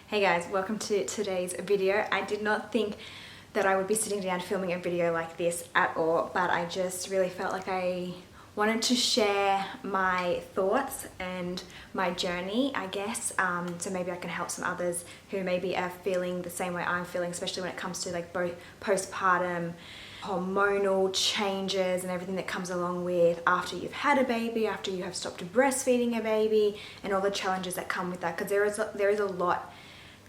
Hey guys, welcome to today's video. I did not think that I would be sitting down filming a video like this at all, but I just really felt like I wanted to share my thoughts and my journey, I guess, so maybe I can help some others who maybe are feeling the same way I'm feeling, especially when it comes to like both postpartum, hormonal changes and everything that comes along with after you've had a baby, after you have stopped breastfeeding a baby, and all the challenges that come with that, because there is a lot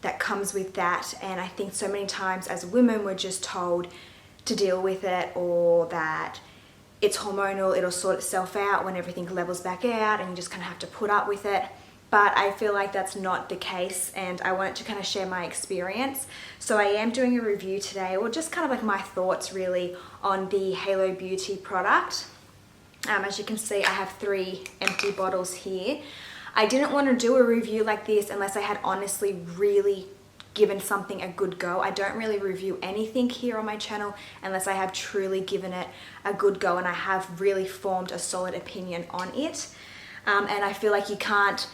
that comes with that. And I think so many times as women we're just told to deal with it, or that it's hormonal, it'll sort itself out when everything levels back out and you just kind of have to put up with it. But I feel like that's not the case, and I wanted to kind of share my experience. So I am doing a review today, or just kind of like my thoughts really on the Halo Beauty product. As you can see, I have 3 empty bottles here. I didn't want to do a review like this unless I had honestly really given something a good go. I don't really review anything here on my channel unless I have truly given it a good go and I have really formed a solid opinion on it. And I feel like you can't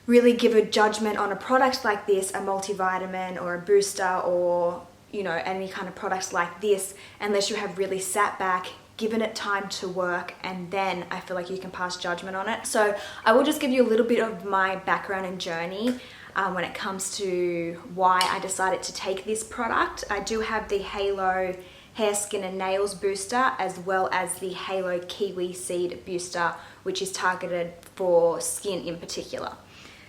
really give a judgment on a product like this, a multivitamin or a booster, or any kind of products like this, unless you have really sat back, given it time to work, and then I feel like you can pass judgment on it. So I will just give you a little bit of my background and journey when it comes to why I decided to take this product. I do have the Halo Hair, Skin and Nails booster, as well as the Halo Kiwi Seed booster, which is targeted for skin in particular.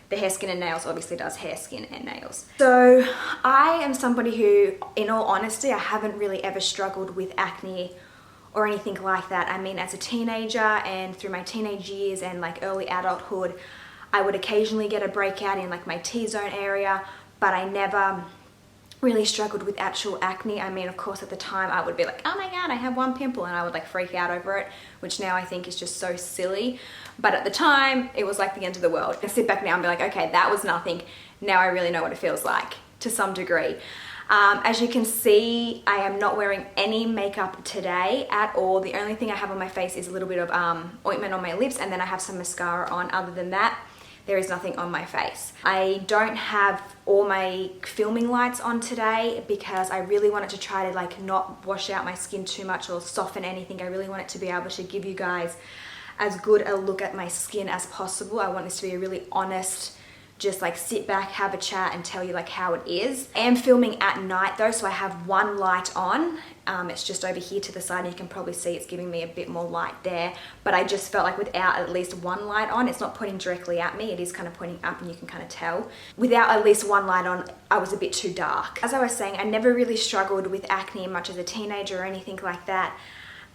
The Hair, Skin and Nails obviously does hair, skin and nails. So I am somebody who, in all honesty, I haven't really ever struggled with acne or anything like that. I mean, as a teenager and through my teenage years and like early adulthood, I would occasionally get a breakout in like my T-zone area, but I never really struggled with actual acne. I mean, of course, at the time I would be like, oh my God, I have one pimple, and I would like freak out over it, which now I think is just so silly. But at the time, it was like the end of the world. I sit back now and be like, okay, that was nothing. Now I really know what it feels like to some degree. As you can see, I am not wearing any makeup today at all. The only thing I have on my face is a little bit of ointment on my lips, and then I have some mascara on. Other than that, there is nothing on my face. I don't have all my filming lights on today because I really wanted to try to like not wash out my skin too much or soften anything. I really want it to be able to give you guys as good a look at my skin as possible. I want this to be a really honest, just like sit back, have a chat and tell you like how it is. I am filming at night though, so I have one light on. It's just over here to the side, and you can probably see it's giving me a bit more light there. But I just felt like without at least one light on, it's not pointing directly at me, it is kind of pointing up and you can kind of tell. Without at least one light on, I was a bit too dark. As I was saying, I never really struggled with acne much as a teenager or anything like that.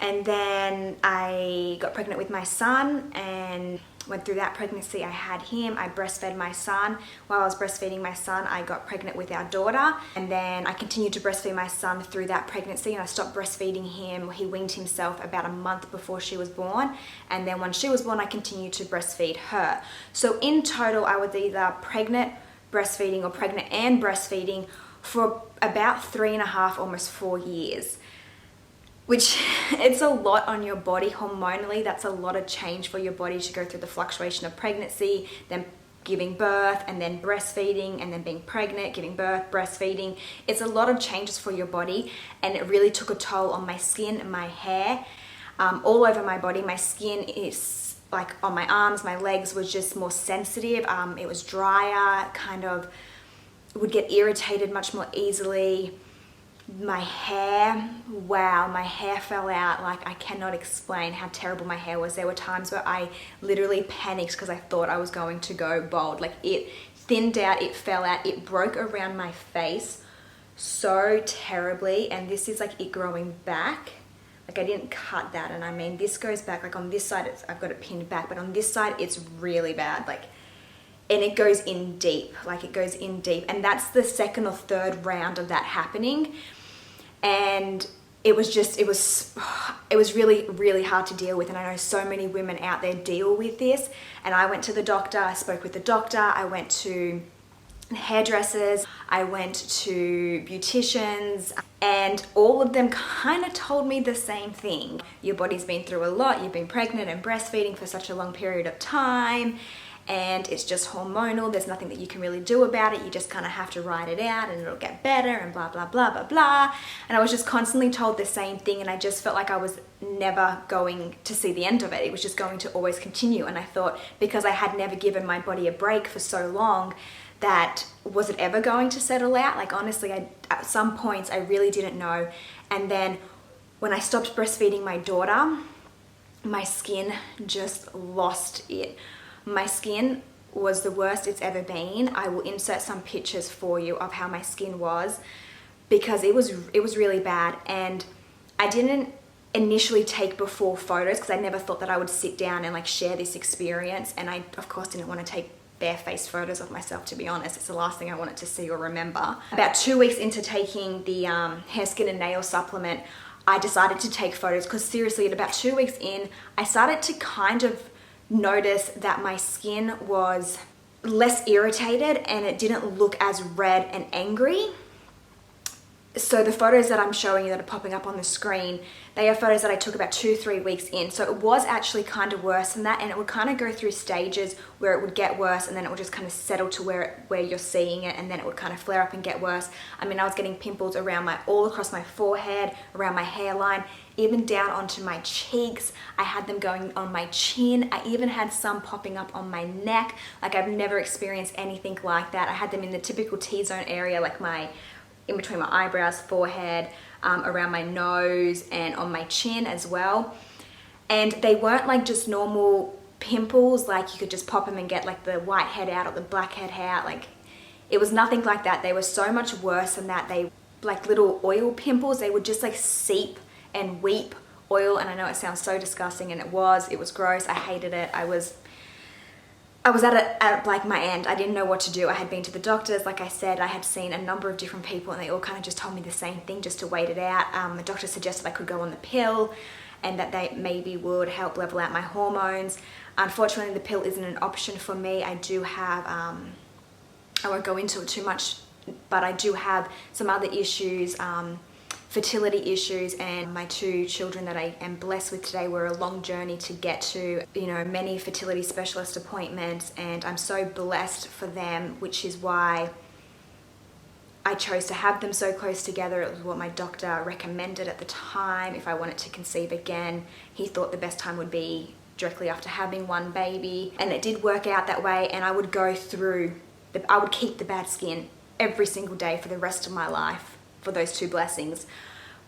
And then I got pregnant with my son and went through that pregnancy. I had him, I breastfed my son. While I was breastfeeding my son, I got pregnant with our daughter, and then I continued to breastfeed my son through that pregnancy, and I stopped breastfeeding him. He weaned himself about a month before she was born, and then when she was born, I continued to breastfeed her. So in total, I was either pregnant, breastfeeding, or pregnant and breastfeeding for about 3.5, almost 4 years. Which, it's a lot on your body hormonally. That's a lot of change for your body to go through the fluctuation of pregnancy, then giving birth, and then breastfeeding, and then being pregnant, giving birth, breastfeeding. It's a lot of changes for your body, and it really took a toll on my skin and my hair, all over my body. My skin is like on my arms, my legs was just more sensitive. It was drier, kind of would get irritated much more easily. My hair, wow, my hair fell out. Like, I cannot explain how terrible my hair was. There were times where I literally panicked because I thought I was going to go bald. Like, it thinned out, it fell out, it broke around my face so terribly. And this is like it growing back. Like, I didn't cut that, and I mean, this goes back, like on this side I've got it pinned back, but on this side it's really bad. Like, and it goes in deep, like it goes in deep. And that's the second or third round of that happening. And it was really, really hard to deal with. And I know so many women out there deal with this. And I went to the doctor, I spoke with the doctor, I went to hairdressers, I went to beauticians, and all of them kind of told me the same thing. Your body's been through a lot, you've been pregnant and breastfeeding for such a long period of time, and it's just hormonal. There's nothing that you can really do about it. You just kind of have to ride it out and it'll get better and blah, blah, blah, blah, blah. And I was just constantly told the same thing, and I just felt like I was never going to see the end of it. It was just going to always continue. And I thought, because I had never given my body a break for so long, that was it ever going to settle out? Like honestly, at some points I really didn't know. And then when I stopped breastfeeding my daughter, my skin just lost it. My skin was the worst it's ever been. I will insert some pictures for you of how my skin was, because it was really bad. And I didn't initially take before photos because I never thought that I would sit down and like share this experience. And I of course didn't want to take barefaced photos of myself, to be honest. It's the last thing I wanted to see or remember. About 2 weeks into taking the hair, skin and nail supplement, I decided to take photos, because seriously, at about 2 weeks in, I started to kind of notice that my skin was less irritated and it didn't look as red and angry. So the photos that I'm showing you that are popping up on the screen, they are photos that I took about 2-3 weeks in. So it was actually kind of worse than that, and it would kind of go through stages where it would get worse and then it would just kind of settle to where you're seeing it, and then it would kind of flare up and get worse. I mean, I was getting pimples around all across my forehead, around my hairline, even down onto my cheeks. I had them going on my chin. I even had some popping up on my neck. Like, I've never experienced anything like that. I had them in the typical T-zone area, like in between my eyebrows, forehead, around my nose, and on my chin as well. And they weren't like just normal pimples, like you could just pop them and get like the white head out or the black head out. Like, it was nothing like that. They were so much worse than that. They like little oil pimples. They would just like seep and weep oil. And I know it sounds so disgusting, and it was gross. I hated it. I was at like my end. I didn't know what to do. I had been to the doctors, like I said. I had seen a number of different people, and they all kind of just told me the same thing, just to wait it out. The doctor suggested I could go on the pill, and that they maybe would help level out my hormones. Unfortunately, the pill isn't an option for me. I do have, I won't go into it too much, but I do have some other issues, fertility issues, and my 2 children that I am blessed with today were a long journey to get to, you know, many fertility specialist appointments, and I'm so blessed for them, which is why I chose to have them so close together. It was what my doctor recommended at the time. If I wanted to conceive again, he thought the best time would be directly after having one baby, and it did work out that way. And I would go through, I would keep the bad skin every single day for the rest of my life for those 2 blessings.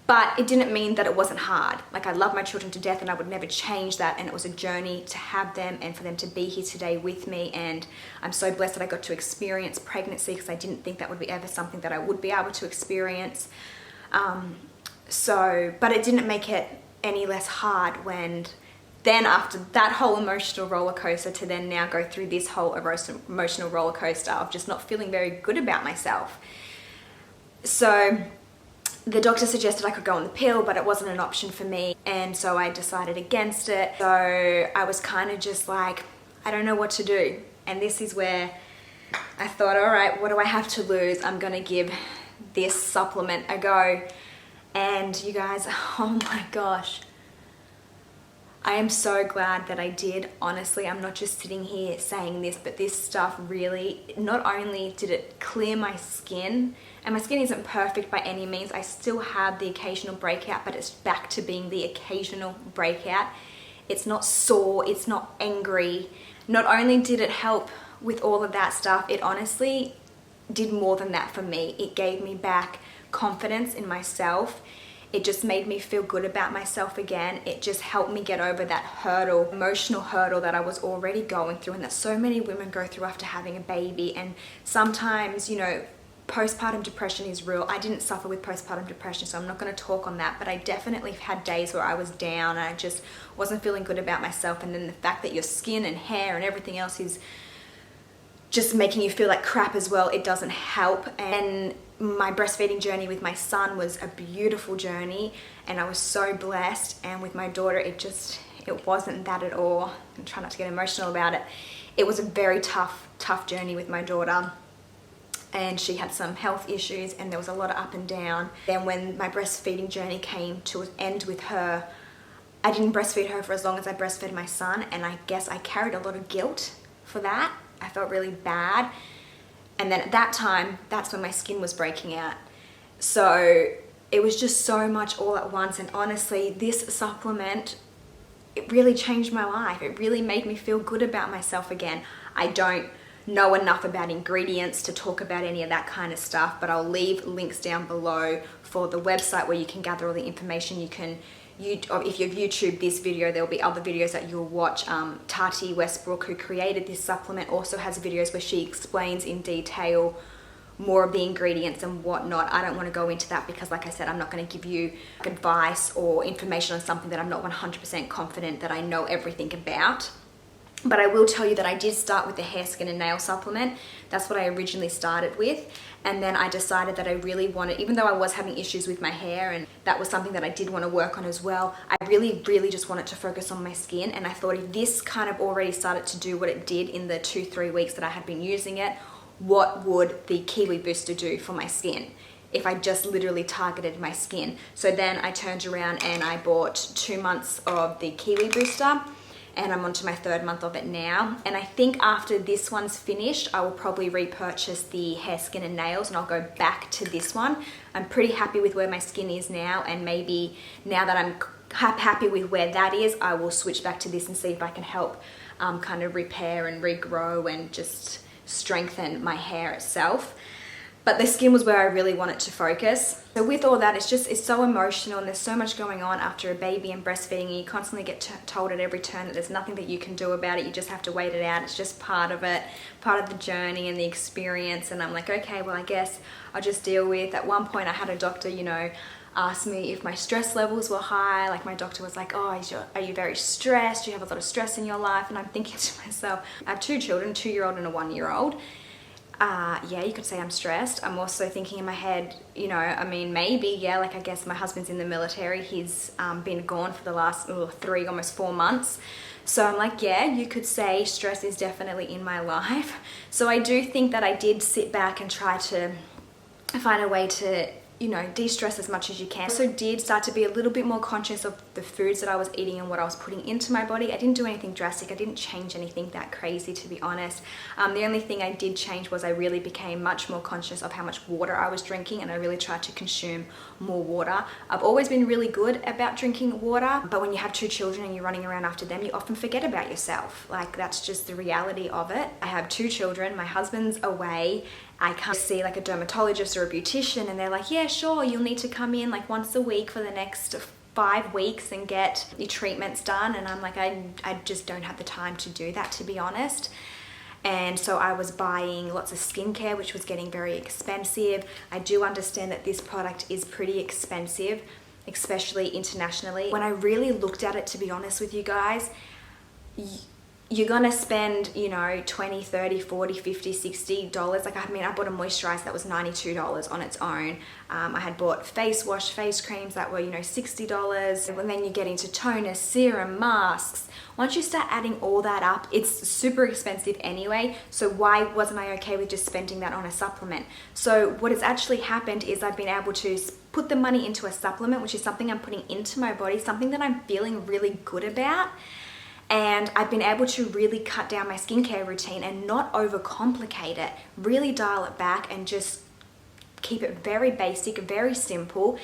But it didn't mean that it wasn't hard. Like, I love my children to death, and I would never change that. And it was a journey to have them and for them to be here today with me. And I'm so blessed that I got to experience pregnancy, because I didn't think that would be ever something that I would be able to experience. But it didn't make it any less hard when then, after that whole emotional roller coaster, to then now go through this whole emotional roller coaster of just not feeling very good about myself. So the doctor suggested I could go on the pill, but it wasn't an option for me, and so I decided against it. So I was kind of just like, I don't know what to do. And this is where I thought, all right, what do I have to lose? I'm gonna give this supplement a go. And you guys, oh my gosh, I am so glad that I did. Honestly, I'm not just sitting here saying this, but this stuff really, not only did it clear my skin, and my skin isn't perfect by any means. I still have the occasional breakout, but it's back to being the occasional breakout. It's not sore, it's not angry. Not only did it help with all of that stuff, it honestly did more than that for me. It gave me back confidence in myself. It just made me feel good about myself again. It just helped me get over that hurdle, emotional hurdle that I was already going through, and that so many women go through after having a baby. And sometimes, you know, postpartum depression is real. I didn't suffer with postpartum depression, so I'm not going to talk on that, but I definitely had days where I was down and I just wasn't feeling good about myself. And then the fact that your skin and hair and everything else is just making you feel like crap as well, it doesn't help. And my breastfeeding journey with my son was a beautiful journey, and I was so blessed. And with my daughter, it wasn't that at all. I'm trying not to get emotional about it. It was a very tough journey with my daughter. And she had some health issues, and there was a lot of up and down. Then when my breastfeeding journey came to an end with her, I didn't breastfeed her for as long as I breastfed my son, and I guess I carried a lot of guilt for that. I felt really bad. And then at that time, that's when my skin was breaking out. So it was just so much all at once. And honestly, this supplement, it really changed my life. It really made me feel good about myself again. I don't know enough about ingredients to talk about any of that kind of stuff, but I'll leave links down below for the website where you can gather all the information. If you've YouTubed this video, there'll be other videos that you'll watch. Tati Westbrook, who created this supplement, also has videos where she explains in detail more of the ingredients and whatnot. I don't want to go into that because, like I said, I'm not going to give you advice or information on something that I'm not 100% confident that I know everything about. But I will tell you that I did start with the hair, skin and nail supplement. That's what I originally started with. And then I decided that I really wanted, even though I was having issues with my hair and that was something that I did want to work on as well, I really just wanted to focus on my skin. And I thought if this kind of already started to do what it did in the 2-3 weeks that I had been using it, what would the Kiwi Booster do for my skin if I just literally targeted my skin? So then I turned around and I bought 2 months of the Kiwi Booster, and I'm on to my 3rd month of it now. And I think after this one's finished, I will probably repurchase the hair, skin and nails, and I'll go back to this one. I'm pretty happy with where my skin is now, and maybe now that I'm happy with where that is, I will switch back to this and see if I can help kind of repair and regrow and just strengthen my hair itself. But the skin was where I really wanted to focus. So with all that, it's so emotional, and there's so much going on after a baby and breastfeeding, and you constantly get told at every turn that there's nothing that you can do about it. You just have to wait it out. It's just part of it, part of the journey and the experience. And I'm like, okay, well, I guess I'll just deal with. At one point I had a doctor, ask me if my stress levels were high. Like, my doctor was like, oh, are you very stressed? Do you have a lot of stress in your life? And I'm thinking to myself, I have 2 children, a 2-year-old and a 1-year-old. Yeah, you could say I'm stressed. I'm also thinking in my head, maybe, yeah, like I guess my husband's in the military. He's been gone for the last 3, almost 4 months. So I'm like, yeah, you could say stress is definitely in my life. So I do think that I did sit back and try to find a way to de-stress as much as you can. I also did start to be a little bit more conscious of the foods that I was eating and what I was putting into my body. I didn't do anything drastic. I didn't change anything that crazy, to be honest. The only thing I did change was I really became much more conscious of how much water I was drinking, and I really tried to consume more water. I've always been really good about drinking water, but when you have 2 children and you're running around after them, you often forget about yourself. Like, that's just the reality of it. I have 2 children, my husband's away. I can't see like a dermatologist or a beautician, and they're like, yeah, sure, you'll need to come in like once a week for the next 5 weeks and get your treatments done. And I'm like, I just don't have the time to do that, to be honest. And so I was buying lots of skincare, which was getting very expensive. I do understand that this product is pretty expensive, especially internationally. When I really looked at it, to be honest with you guys, you're gonna spend, $20, $30, $40, $50, $60. Like, I bought a moisturizer that was $92 on its own. I had bought face wash, face creams that were, $60. And then you get into toner, serum, masks. Once you start adding all that up, it's super expensive anyway. So why wasn't I okay with just spending that on a supplement? So what has actually happened is I've been able to put the money into a supplement, which is something I'm putting into my body, something that I'm feeling really good about. And I've been able to really cut down my skincare routine and not overcomplicate it, really dial it back and just keep it very basic, very simple.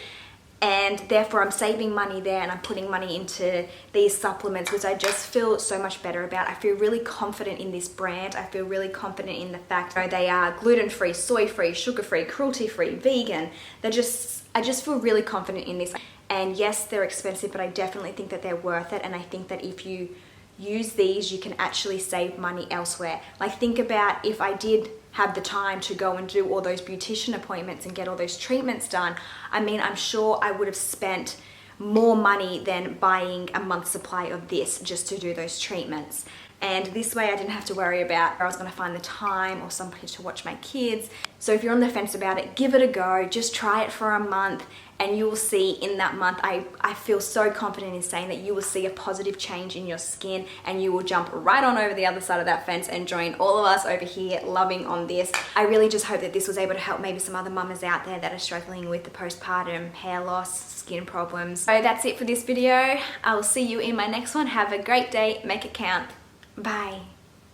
And therefore I'm saving money there, and I'm putting money into these supplements, which I just feel so much better about. I feel really confident in this brand. I feel really confident in the fact that they are gluten-free, soy-free, sugar-free, cruelty-free, vegan. I just feel really confident in this. And yes, they're expensive, but I definitely think that they're worth it. And I think that if you use these, you can actually save money elsewhere. Like, think about if I did have the time to go and do all those beautician appointments and get all those treatments done. I'm sure I would have spent more money than buying a month's supply of this just to do those treatments. And this way I didn't have to worry about where I was going to find the time or somebody to watch my kids. So if you're on the fence about it, give it a go. Just try it for a month, and you will see in that month, I feel so confident in saying that you will see a positive change in your skin, and you will jump right on over the other side of that fence and join all of us over here loving on this. I really just hope that this was able to help maybe some other mamas out there that are struggling with the postpartum hair loss, skin problems. So that's it for this video. I will see you in my next one. Have a great day. Make it count. Bye.